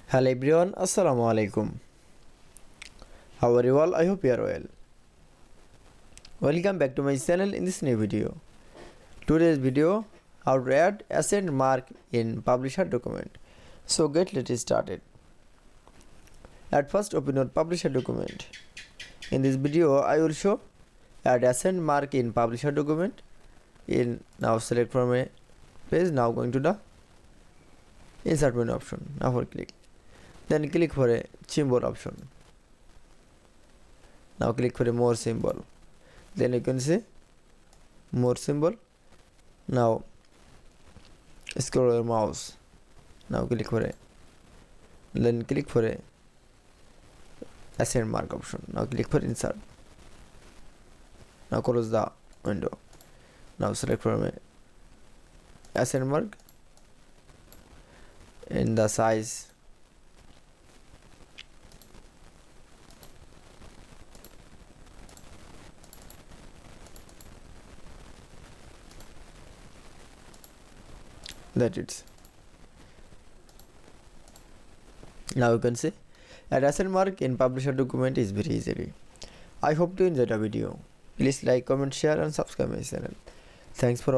Hello everyone, Assalamu alaikum. How are you all? I hope you are well. Welcome back to my channel in this new video. Today's video, how to add accent mark in publisher document. So let's started. At first open your publisher document. In this video I will show add accent mark in publisher document. Now select from a page. Now going to the insert menu option. Now for click. Then click for a symbol option. Now click for a more symbol. Then you can see more symbol. Now scroll your mouse. Now click for a. Then click for a accent mark option. Now click for insert. Now close the window. Now select from a accent mark in the size. That it's. Now you can see add accent mark in publisher document is very easy. I hope to enjoy the video. Please like, comment, share and subscribe my channel. Thanks for